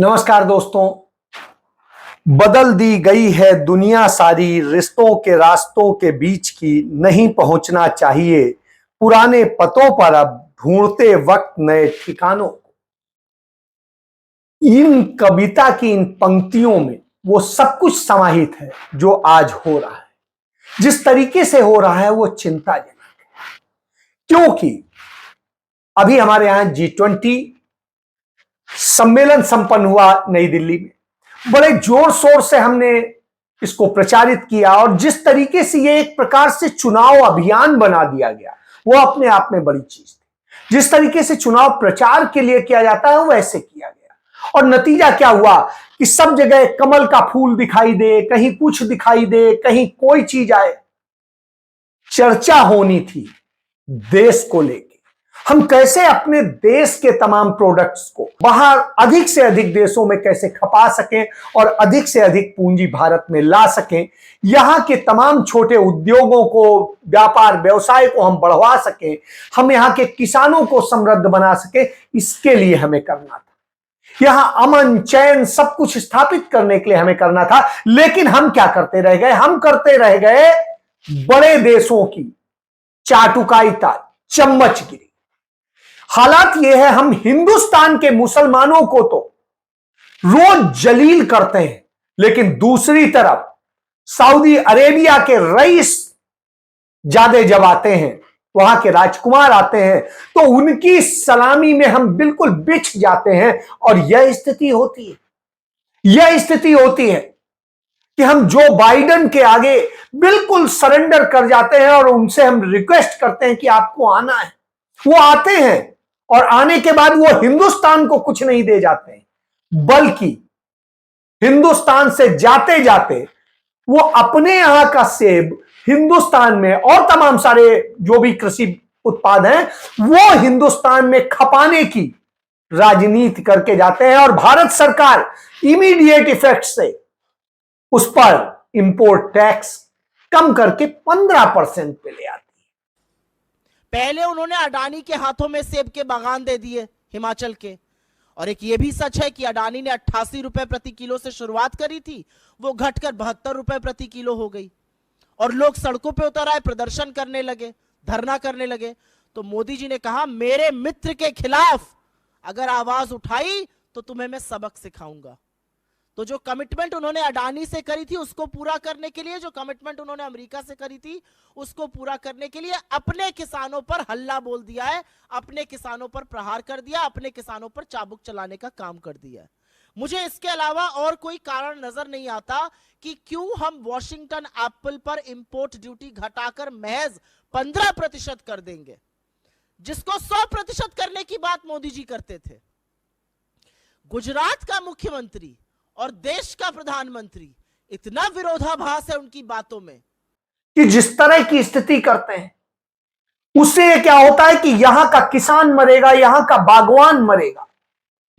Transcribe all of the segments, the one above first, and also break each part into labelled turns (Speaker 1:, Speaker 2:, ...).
Speaker 1: नमस्कार दोस्तों। बदल दी गई है दुनिया सारी, रिश्तों के रास्तों के बीच की नहीं पहुंचना चाहिए, पुराने पतों पर अब ढूंढते वक्त नए ठिकानों को। इन कविता की इन पंक्तियों में वो सब कुछ समाहित है जो आज हो रहा है। जिस तरीके से हो रहा है वो चिंताजनक है, क्योंकि अभी हमारे यहां G20 सम्मेलन संपन्न हुआ नई दिल्ली में। बड़े जोर शोर से हमने इसको प्रचारित किया और जिस तरीके से ये एक प्रकार से चुनाव अभियान बना दिया गया वो अपने आप में बड़ी चीज थी। जिस तरीके से चुनाव प्रचार के लिए किया जाता है वैसे किया गया और नतीजा क्या हुआ कि सब जगह कमल का फूल दिखाई दे, कहीं कुछ दिखाई दे, कहीं कोई चीज आए। चर्चा होनी थी देश को लेकर, हम कैसे अपने देश के तमाम प्रोडक्ट्स को बाहर अधिक से अधिक देशों में कैसे खपा सकें और अधिक से अधिक पूंजी भारत में ला सकें। यहां के तमाम छोटे उद्योगों को, व्यापार व्यवसाय को हम बढ़वा सकें, हम यहां के किसानों को समृद्ध बना सकें। इसके लिए हमें करना था, यहां अमन चैन सब कुछ स्थापित करने के लिए हमें करना था। लेकिन हम क्या करते रह गए? हम करते रह गए बड़े देशों की चाटुकारिता, चम्मचगिरी। हालात यह है, हम हिंदुस्तान के मुसलमानों को तो रोज जलील करते हैं, लेकिन दूसरी तरफ सऊदी अरेबिया के रईस जादे जब आते हैं, वहां के राजकुमार आते हैं, तो उनकी सलामी में हम बिल्कुल बिछ जाते हैं। और यह स्थिति होती है, यह स्थिति होती है कि हम जो बाइडेन के आगे बिल्कुल सरेंडर कर जाते हैं और उनसे हम रिक्वेस्ट करते हैं कि आपको आना है। वो आते हैं और आने के बाद वो हिंदुस्तान को कुछ नहीं दे जाते हैं, बल्कि हिंदुस्तान से जाते जाते वो अपने यहां का सेब हिंदुस्तान में और तमाम सारे जो भी कृषि उत्पाद हैं वो हिंदुस्तान में खपाने की राजनीति करके जाते हैं। और भारत सरकार इमीडिएट इफेक्ट से उस पर इंपोर्ट टैक्स कम करके 15% पे ले आती है।
Speaker 2: पहले उन्होंने अडानी के हाथों में सेब के बागान दे दिए हिमाचल के, और एक ये भी सच है कि अडानी ने 88 रुपए प्रति किलो से शुरुआत करी थी, वो घटकर 72 रुपए प्रति किलो हो गई और लोग सड़कों पे उतर आए, प्रदर्शन करने लगे, धरना करने लगे। तो मोदी जी ने कहा, मेरे मित्र के खिलाफ अगर आवाज उठाई तो तुम्हें मैं सबक सिखाऊंगा। तो जो कमिटमेंट उन्होंने अडानी से करी थी उसको पूरा करने के लिए, जो कमिटमेंट उन्होंने अमेरिका से करी थी उसको पूरा करने के लिए अपने किसानों पर हल्ला बोल दिया है, अपने किसानों पर प्रहार कर दिया, अपने किसानों पर चाबुक चलाने का काम कर दिया है। मुझे इसके अलावा और कोई कारण नजर नहीं आता कि क्यों हम वॉशिंगटन एप्पल पर इंपोर्ट ड्यूटी घटाकर महज 15% कर देंगे, जिसको 100% करने की बात मोदी जी करते थे। गुजरात का मुख्यमंत्री और देश का प्रधानमंत्री, इतना विरोधाभास है उनकी बातों में
Speaker 1: कि जिस तरह की स्थिति करते हैं उससे क्या होता है कि यहां का किसान मरेगा, यहां का बागवान मरेगा,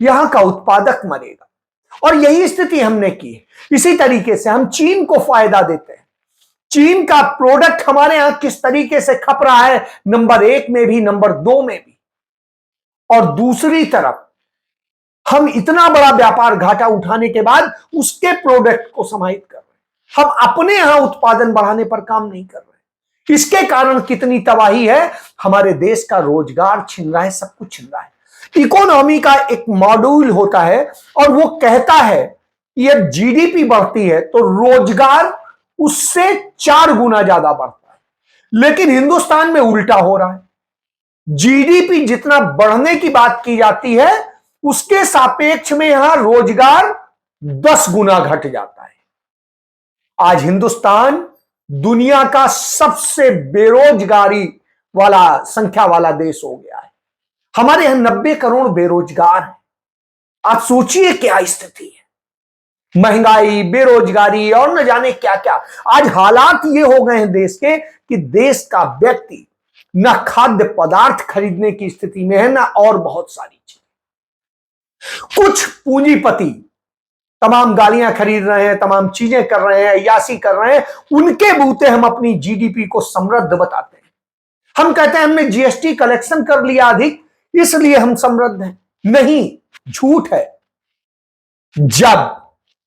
Speaker 1: यहां का उत्पादक मरेगा। और यही स्थिति हमने की है। इसी तरीके से हम चीन को फायदा देते हैं। चीन का प्रोडक्ट हमारे यहां किस तरीके से खप रहा है, नंबर 1 में भी, नंबर 2 में भी। और दूसरी तरफ हम इतना बड़ा व्यापार घाटा उठाने के बाद उसके प्रोडक्ट को समाहित कर रहे हैं, हम अपने यहां उत्पादन बढ़ाने पर काम नहीं कर रहे। इसके कारण कितनी तबाही है, हमारे देश का रोजगार छिन रहा है, सब कुछ छिन रहा है। इकोनॉमी का एक मॉड्यूल होता है और वो कहता है कि जब जीडीपी बढ़ती है तो रोजगार उससे 4 गुना ज्यादा बढ़ता है। लेकिन हिंदुस्तान में उल्टा हो रहा है, जीडीपी जितना बढ़ने की बात की जाती है उसके सापेक्ष में यहां रोजगार 10 गुना घट जाता है। आज हिंदुस्तान दुनिया का सबसे बेरोजगारी वाला संख्या वाला देश हो गया है। हमारे यहां 90 करोड़ बेरोजगार हैं। आप सोचिए क्या स्थिति है, महंगाई, बेरोजगारी और न जाने क्या क्या। आज हालात ये हो गए हैं देश के कि देश का व्यक्ति न खाद्य पदार्थ खरीदने की स्थिति में है, न और बहुत सारी चीज। कुछ पूंजीपति तमाम गाड़ियां खरीद रहे हैं, तमाम चीजें कर रहे हैं, अय्याशी कर रहे हैं, उनके बूते हम अपनी जीडीपी को समृद्ध बताते हैं। हम कहते हैं हमने जीएसटी कलेक्शन कर लिया अधिक, इसलिए हम समृद्ध हैं। नहीं, झूठ है। जब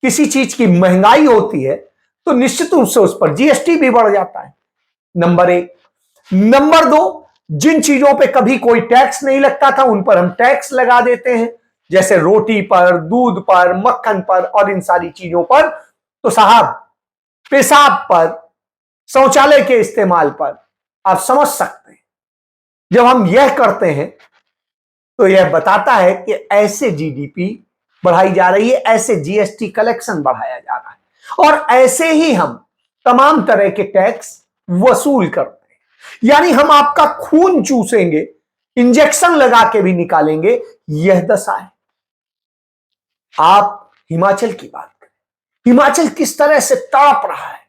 Speaker 1: किसी चीज की महंगाई होती है तो निश्चित रूप से उस पर जीएसटी भी बढ़ जाता है, नंबर एक। नंबर दो, जिन चीजों पे कभी कोई टैक्स नहीं लगता था उन पर हम टैक्स लगा देते हैं, जैसे रोटी पर, दूध पर, मक्खन पर और इन सारी चीजों पर। तो साहब, पेशाब पर, शौचालय के इस्तेमाल पर आप समझ सकते हैं। जब हम यह करते हैं तो यह बताता है कि ऐसे जीडीपी बढ़ाई जा रही है, ऐसे जीएसटी कलेक्शन बढ़ाया जा रहा है और ऐसे ही हम तमाम तरह के टैक्स वसूल करते हैं। यानी हम आपका खून चूसेंगे, इंजेक्शन लगा के भी निकालेंगे, यह दशा है। आप हिमाचल की बात करें, हिमाचल किस तरह से तड़प रहा है।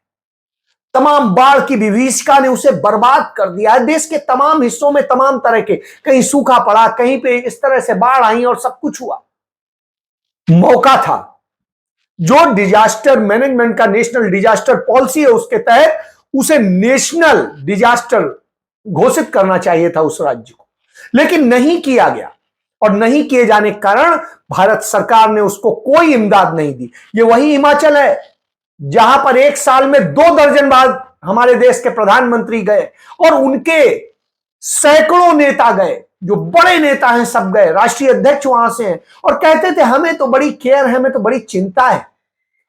Speaker 1: तमाम बाढ़ की विभीषिका ने उसे बर्बाद कर दिया है। देश के तमाम हिस्सों में तमाम तरह के, कहीं सूखा पड़ा, कहीं पे इस तरह से बाढ़ आई और सब कुछ हुआ। मौका था जो डिजास्टर मैनेजमेंट का नेशनल डिजास्टर पॉलिसी है उसके तहत उसे नेशनल डिजास्टर घोषित करना चाहिए था उस राज्य को, लेकिन नहीं किया गया और नहीं किए जाने के कारण भारत सरकार ने उसको कोई इमदाद नहीं दी। ये वही हिमाचल है जहां पर एक साल में 2 दर्जन बार हमारे देश के प्रधानमंत्री गए और उनके सैकड़ों नेता गए, जो बड़े नेता हैं सब गए, राष्ट्रीय अध्यक्ष वहां से हैं और कहते थे हमें तो बड़ी केयर है, हमें तो बड़ी चिंता है।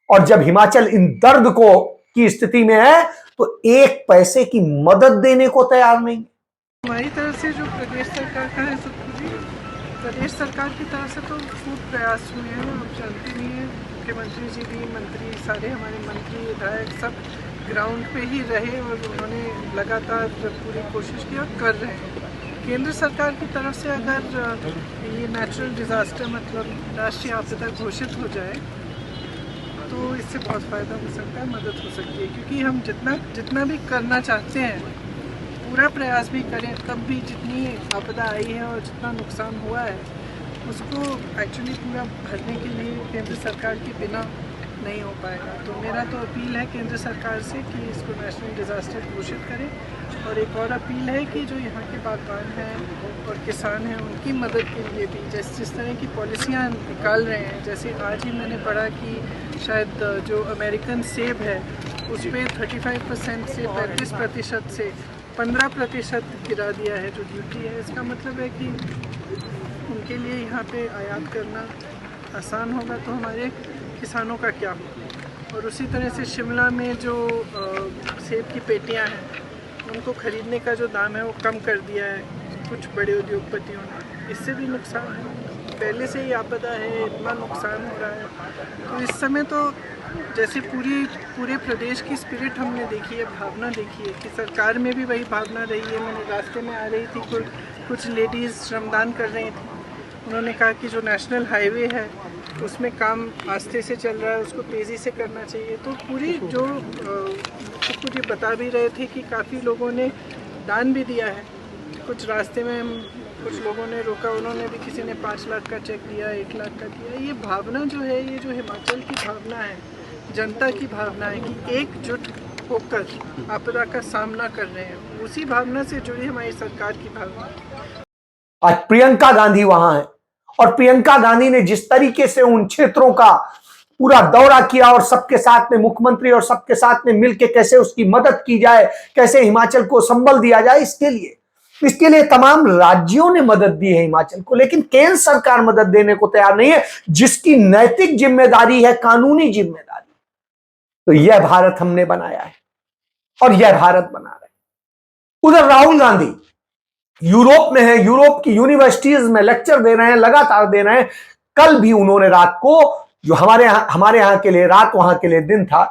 Speaker 1: और जब हिमाचल इन दर्द को की स्थिति में है तो एक पैसे की मदद देने को तैयार नहीं।
Speaker 3: हमारी तरफ से जो प्रदेश सरकार का है सब कुछ, प्रदेश सरकार की तरफ से तो खूब प्रयास हुए हैं। आप जानते नहीं हैं, मुख्यमंत्री जी भी, मंत्री सारे हमारे मंत्री विधायक सब ग्राउंड पे ही रहे और उन्होंने लगातार पूरी कोशिश की और कर रहे हैं। केंद्र सरकार की तरफ से अगर ये नेचुरल डिज़ास्टर मतलब राष्ट्रीय आपदा घोषित हो जाए तो इससे बहुत फ़ायदा हो सकता है, मदद हो सकती है। क्योंकि हम जितना भी करना चाहते हैं, पूरा प्रयास भी करें, तब भी जितनी आपदा आई है और जितना नुकसान हुआ है उसको एक्चुअली पूरा भरने के लिए केंद्र सरकार के बिना नहीं हो पाएगा। तो मेरा तो अपील है केंद्र सरकार से कि इसको नेशनल डिज़ास्टर घोषित करें। और एक और अपील है कि जो यहाँ के बागवान हैं और किसान हैं उनकी मदद के लिए भी जिस तरह की पॉलिसियाँ निकाल रहे हैं, जैसे आज ही मैंने पढ़ा कि शायद जो अमेरिकन सेब है उस पर 35% से 35% से 15% गिरा दिया है जो ड्यूटी है। इसका मतलब है कि उनके लिए यहाँ पे आयात करना आसान होगा, तो हमारे किसानों का क्या होगा। और उसी तरह से शिमला में जो सेब की पेटियाँ हैं उनको ख़रीदने का जो दाम है वो कम कर दिया है कुछ बड़े उद्योगपतियों ने, इससे भी नुकसान है। पहले से ही आपदा है, इतना नुकसान हो रहा है। तो इस समय तो जैसे पूरे प्रदेश की स्पिरिट हमने देखी है, भावना देखी है कि सरकार में भी वही भावना रही है। मैंने रास्ते में आ रही थी, कुछ लेडीज़ श्रमदान कर रही थी, उन्होंने कहा कि जो नेशनल हाईवे है उसमें काम आस्ते से चल रहा है, उसको तेज़ी से करना चाहिए। तो पूरी जो कुछ ये बता भी रहे थे कि काफ़ी लोगों ने दान भी दिया है। कुछ रास्ते में कुछ लोगों ने रोका, उन्होंने भी, किसी ने 5 लाख का चेक दिया, 1 लाख का दिया। ये भावना जो है, ये जो हिमाचल की भावना है, जनता की भावना है कि एकजुट होकर आपदा का सामना कर रहे हैं, उसी भावना से जुड़ी हमारी सरकार की भावना है।
Speaker 1: आज प्रियंका गांधी वहां है और प्रियंका गांधी ने जिस तरीके से उन क्षेत्रों का पूरा दौरा किया और सबके साथ में मुख्यमंत्री और सबके साथ में मिलकर कैसे उसकी मदद की जाए, कैसे हिमाचल को संबल दिया जाए, इसके लिए तमाम राज्यों ने मदद दी है हिमाचल को, लेकिन केंद्र सरकार मदद देने को तैयार नहीं है, जिसकी नैतिक जिम्मेदारी है, कानूनी जिम्मेदारी। तो यह भारत हमने बनाया है और यह भारत बना रहे। उधर राहुल गांधी यूरोप में है, यूरोप की यूनिवर्सिटीज में लेक्चर दे रहे हैं, लगातार दे रहे हैं। कल भी उन्होंने रात को, जो हमारे यहां के लिए रात वहां के लिए दिन था,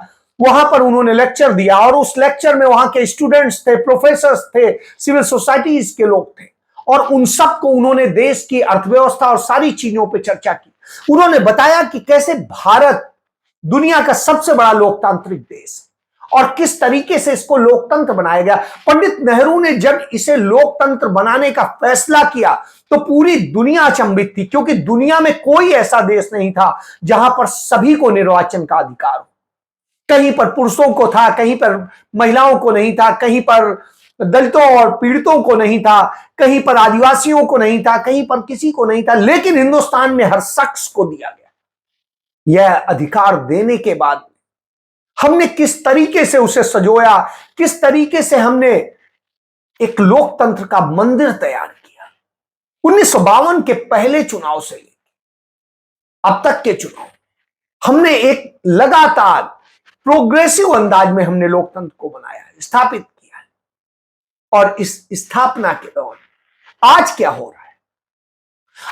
Speaker 1: वहां पर उन्होंने लेक्चर दिया और उस लेक्चर में वहां के स्टूडेंट्स थे, प्रोफेसर्स थे, सिविल सोसाइटीज के लोग थे और उन सबको उन्होंने देश की अर्थव्यवस्था और सारी चीजों पर चर्चा की। उन्होंने बताया कि कैसे भारत दुनिया का सबसे बड़ा लोकतांत्रिक देश और किस तरीके से इसको लोकतंत्र बनाया गया। पंडित नेहरू ने जब इसे लोकतंत्र बनाने का फैसला किया तो पूरी दुनिया अचंभित थी, क्योंकि दुनिया में कोई ऐसा देश नहीं था जहां पर सभी को निर्वाचन का अधिकार हो। कहीं पर पुरुषों को था, कहीं पर महिलाओं को नहीं था, कहीं पर दलितों और पीड़ितों को नहीं था, कहीं पर आदिवासियों को नहीं था, कहीं पर किसी को नहीं था, लेकिन हिंदुस्तान में हर शख्स को दिया गया। यह अधिकार देने के बाद हमने किस तरीके से उसे सजोया, किस तरीके से हमने एक लोकतंत्र का मंदिर तैयार किया। 1952 के पहले चुनाव से लेकर अब तक के चुनाव हमने एक लगातार प्रोग्रेसिव अंदाज में हमने लोकतंत्र को बनाया है, स्थापित किया है। और इस स्थापना के दौरान आज क्या हो रहा है,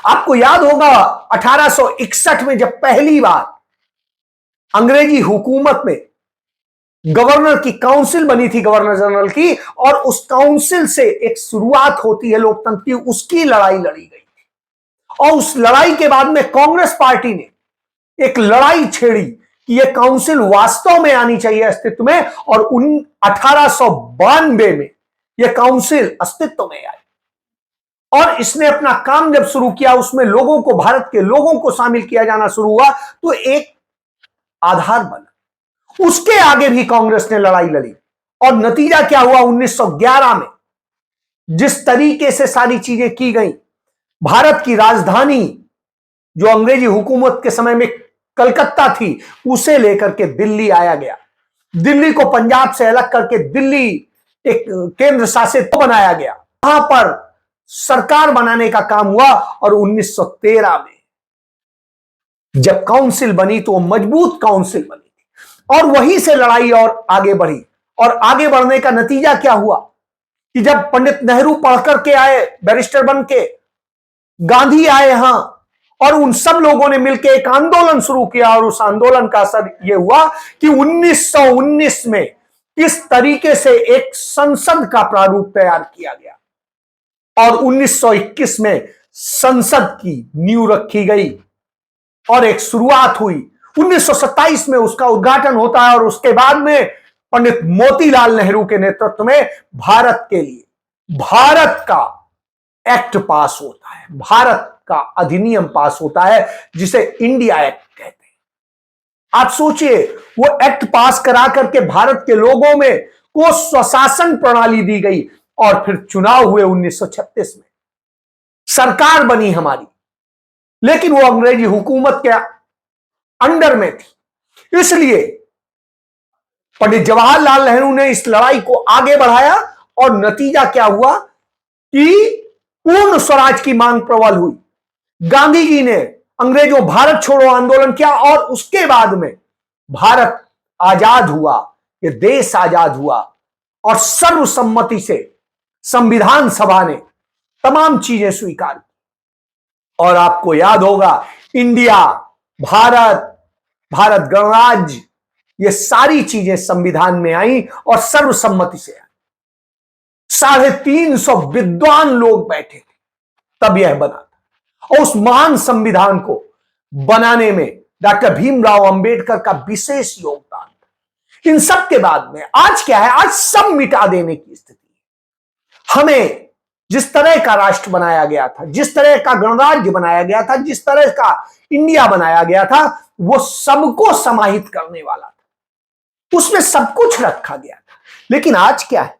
Speaker 1: आपको याद होगा 1861 में जब पहली बार अंग्रेजी हुकूमत में गवर्नर की काउंसिल बनी थी, गवर्नर जनरल की, और उस काउंसिल से एक शुरुआत होती है लोकतंत्र की, उसकी लड़ाई लड़ी गई थी। और उस लड़ाई के बाद में कांग्रेस पार्टी ने एक लड़ाई छेड़ी कि यह काउंसिल वास्तव में आनी चाहिए अस्तित्व में, और 1892 में यह काउंसिल अस्तित्व में आई। और इसने अपना काम जब शुरू किया, उसमें लोगों को, भारत के लोगों को शामिल किया जाना शुरू हुआ, तो एक आधार बना। उसके आगे भी कांग्रेस ने लड़ाई लड़ी, और नतीजा क्या हुआ, 1911 में जिस तरीके से सारी चीजें की गई, भारत की राजधानी जो अंग्रेजी हुकूमत के समय में कलकत्ता थी, उसे लेकर के दिल्ली आया गया। दिल्ली को पंजाब से अलग करके दिल्ली एक केंद्र शासित बनाया गया। वहां पर सरकार बनाने का काम हुआ, और 1913 में जब काउंसिल बनी तो मजबूत काउंसिल बनी थी, और वहीं से लड़ाई और आगे बढ़ी। और आगे बढ़ने का नतीजा क्या हुआ कि जब पंडित नेहरू पढ़ करके आए, बैरिस्टर बन के, गांधी आए यहां, और उन सब लोगों ने मिलकर एक आंदोलन शुरू किया, और उस आंदोलन का असर यह हुआ कि 1919 में किस तरीके से एक संसद का प्रारूप तैयार किया गया, और 1921 में संसद की नींव रखी गई और एक शुरुआत हुई। 1927 में उसका उद्घाटन होता है, और उसके बाद में पंडित मोतीलाल नेहरू के नेतृत्व में भारत के लिए भारत का एक्ट पास होता है, भारत का अधिनियम पास होता है, जिसे इंडिया एक्ट कहते हैं। आप सोचिए, वो एक्ट पास करा करके भारत के लोगों में को स्वशासन प्रणाली दी गई, और फिर चुनाव हुए 1936 में, सरकार बनी हमारी, लेकिन वो अंग्रेजी हुकूमत के अंडर में थी। इसलिए पंडित जवाहरलाल नेहरू ने इस लड़ाई को आगे बढ़ाया, और नतीजा क्या हुआ कि पूर्ण स्वराज की मांग प्रबल हुई। गांधी जी ने अंग्रेजों भारत छोड़ो आंदोलन किया, और उसके बाद में भारत आजाद हुआ, ये देश आजाद हुआ, और सर्वसम्मति से संविधान सभा ने तमाम चीजें स्वीकार की। और आपको याद होगा, इंडिया, भारत, भारत गणराज्य, ये सारी चीजें संविधान में आई और सर्वसम्मति से आई। 350 विद्वान लोग बैठे थे, तब यह बना था। और उस महान संविधान को बनाने में डॉक्टर भीमराव अंबेडकर का विशेष योगदान था। इन सब के बाद में आज क्या है, आज सब मिटा देने की स्थिति है। हमें जिस तरह का राष्ट्र बनाया गया था, जिस तरह का गणराज्य बनाया गया था, जिस तरह का इंडिया बनाया गया था, वो सबको समाहित करने वाला था, उसमें सब कुछ रखा गया था। लेकिन आज क्या है,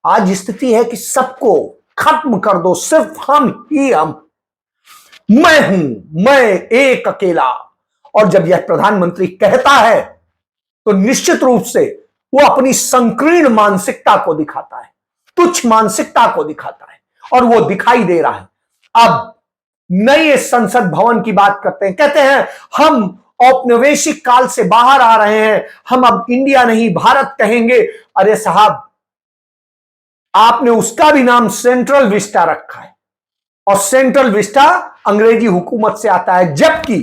Speaker 1: आज स्थिति है कि सबको खत्म कर दो, सिर्फ हम ही हम, मैं हूं, मैं एक अकेला। और जब यह प्रधानमंत्री कहता है, तो निश्चित रूप से वो अपनी संकीर्ण मानसिकता को दिखाता है, तुच्छ मानसिकता को दिखाता है, और वो दिखाई दे रहा है। अब नए संसद भवन की बात करते हैं, कहते हैं हम औपनिवेशिक काल से बाहर आ रहे हैं, हम अब इंडिया नहीं भारत कहेंगे। अरे साहब, आपने उसका भी नाम सेंट्रल विस्टा रखा है, और सेंट्रल विस्टा अंग्रेजी हुकूमत से आता है, जबकि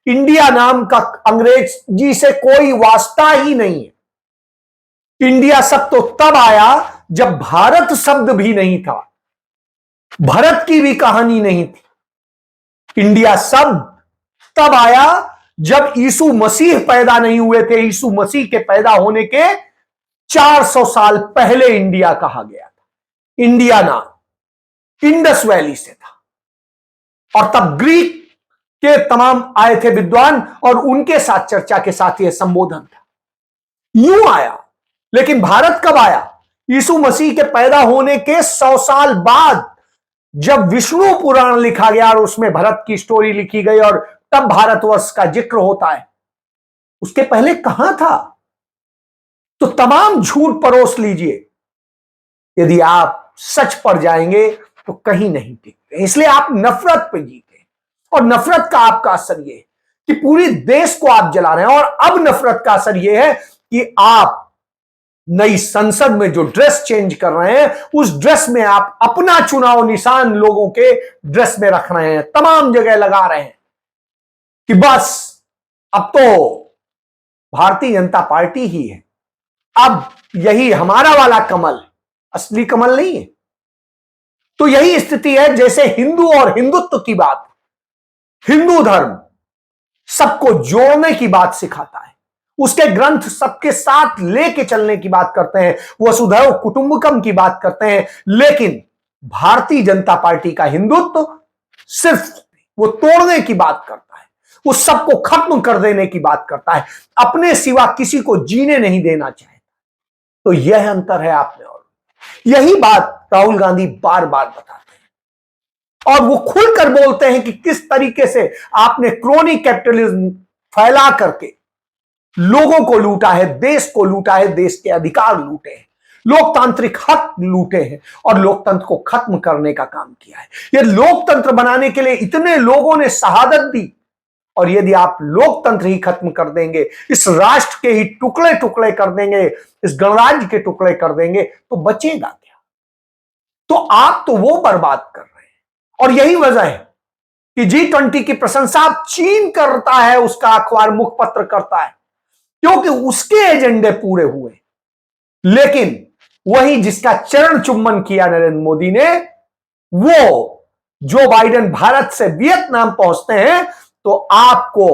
Speaker 1: इंडिया नाम का अंग्रेजी से कोई वास्ता ही नहीं है। इंडिया शब्द तो तब आया जब भारत शब्द भी नहीं था, भारत की भी कहानी नहीं थी। इंडिया शब्द तब आया जब यीशु मसीह पैदा नहीं हुए थे। यीशु मसीह के पैदा होने के 400 साल पहले इंडिया कहा गया था। इंडिया नाम इंडस वैली से था, और तब ग्रीक के तमाम आए थे विद्वान, और उनके साथ चर्चा के साथ यह संबोधन था, यूं आया। लेकिन भारत कब आया? यीशु मसीह के पैदा होने के 100 साल बाद, जब विष्णु पुराण लिखा गया और उसमें भरत की स्टोरी लिखी गई, और तब भारतवर्ष का जिक्र होता है। उसके पहले कहां था? तो तमाम झूठ परोस लीजिए, यदि आप सच पर जाएंगे तो कहीं नहीं टिकते। इसलिए आप नफरत पे जीते, और नफरत का आपका असर यह है कि पूरी देश को आप जला रहे हैं। और अब नफरत का असर यह है कि आप नई संसद में जो ड्रेस चेंज कर रहे हैं, उस ड्रेस में आप अपना चुनाव निशान लोगों के ड्रेस में रख रहे हैं, तमाम जगह लगा रहे हैं कि बस अब तो भारतीय जनता पार्टी ही है, अब यही हमारा वाला कमल, असली कमल नहीं है। तो यही स्थिति है जैसे हिंदू और हिंदुत्व की बात, हिंदू धर्म सबको जोड़ने की बात सिखाता है, उसके ग्रंथ सबके साथ लेके चलने की बात करते हैं, वसुधैव कुटुंबकम की बात करते हैं। लेकिन भारतीय जनता पार्टी का हिंदुत्व सिर्फ वो तोड़ने की बात करता है, वो सबको खत्म कर देने की बात करता है, अपने सिवा किसी को जीने नहीं देना चाहता। तो यह अंतर है आप में और यही बात राहुल गांधी बार बार बताते हैं, और वो खुलकर बोलते हैं कि किस तरीके से आपने क्रोनी कैपिटलिज्म फैला करके लोगों को लूटा है, देश को लूटा है, देश के अधिकार लूटे हैं, लोकतांत्रिक हक लूटे हैं, और लोकतंत्र को खत्म करने का काम किया है। ये लोकतंत्र बनाने के लिए इतने लोगों ने शहादत दी, और यदि आप लोकतंत्र ही खत्म कर देंगे, इस राष्ट्र के ही टुकड़े टुकड़े कर देंगे, इस गणराज्य के टुकड़े कर देंगे, तो बचेगा क्या? तो आप तो वो बर्बाद कर रहे हैं। और यही वजह है कि G20 की प्रशंसा चीन करता है, उसका अखबार मुखपत्र करता है, क्योंकि उसके एजेंडे पूरे हुए। लेकिन वही जिसका चरण चुम्बन किया नरेंद्र मोदी ने, वो जो बाइडेन भारत से वियतनाम पहुंचते हैं तो आपको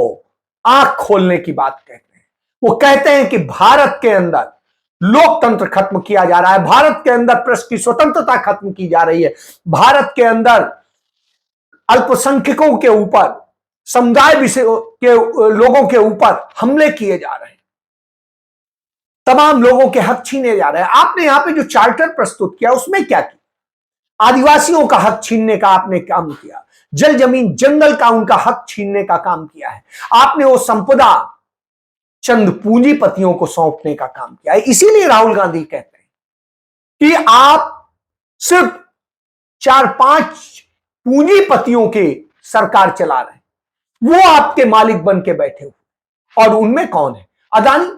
Speaker 1: आंख खोलने की बात कहते हैं। वो कहते हैं कि भारत के अंदर लोकतंत्र खत्म किया जा रहा है, भारत के अंदर प्रेस की स्वतंत्रता खत्म की जा रही है, भारत के अंदर अल्पसंख्यकों के ऊपर, समुदाय के लोगों के ऊपर हमले किए जा रहे हैं, तमाम लोगों के हक छीने जा रहे हैं। आपने यहां पे जो चार्टर प्रस्तुत किया उसमें क्या किया? आदिवासियों का हक छीनने का आपने काम किया, जल जमीन जंगल का उनका हक छीनने का काम किया है, आपने वो संपदा चंद पूंजीपतियों को सौंपने का काम किया है। इसीलिए राहुल गांधी कहते हैं कि आप सिर्फ 4-5 पूंजीपतियों की सरकार चला रहे हैं, वो आपके मालिक बन के बैठे हुए। और उनमें कौन है? अदानी,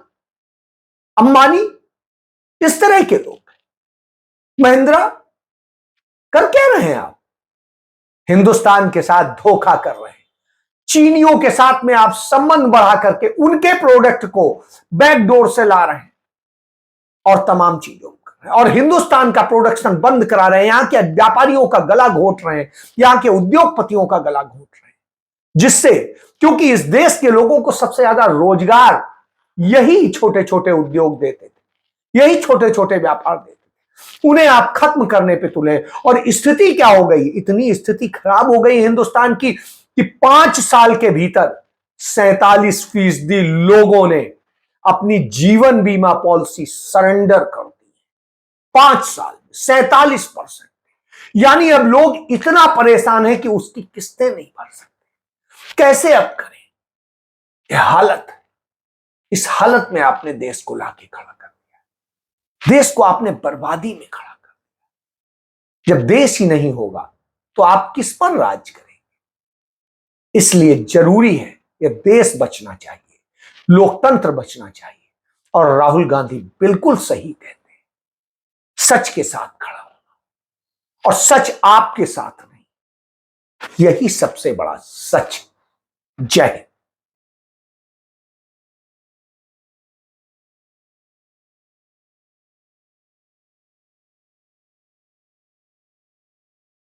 Speaker 1: अंबानी, इस तरह के लोग, महिंद्रा। कर क्या रहे हैं आप? हिंदुस्तान के साथ धोखा कर रहे हैं, चीनियों के साथ में आप संबंध बढ़ा करके उनके प्रोडक्ट को बैकडोर से ला रहे हैं और तमाम चीजों कर रहे हैं, और हिंदुस्तान का प्रोडक्शन बंद करा रहे हैं, यहां के व्यापारियों का गला घोट रहे हैं, यहां के उद्योगपतियों का गला घोट रहे हैं, जिससे, क्योंकि इस देश के लोगों को सबसे ज्यादा रोजगार यही छोटे छोटे उद्योग देते थे, यही छोटे छोटे व्यापार देते थे, उन्हें आप खत्म करने पे तुले। और स्थिति क्या हो गई? इतनी स्थिति खराब हो गई हिंदुस्तान की कि 5 साल के भीतर 47% लोगों ने अपनी जीवन बीमा पॉलिसी सरेंडर कर दी। 5 साल में 47%। यानी अब लोग इतना परेशान हैं कि उसकी किस्तें नहीं भर सकते। कैसे अब करें? यह हालत है। इस हालत में आपने देश को लाके खड़ा कर दिया, देश को आपने बर्बादी में खड़ा कर दिया। जब देश ही नहीं होगा तो आप किस पर राज करेंगे? इसलिए जरूरी है, यह देश बचना चाहिए, लोकतंत्र बचना चाहिए। और राहुल गांधी बिल्कुल सही कहते हैं, सच के साथ खड़ा होना, और सच आपके साथ नहीं, यही सबसे बड़ा सच। जय हिंद।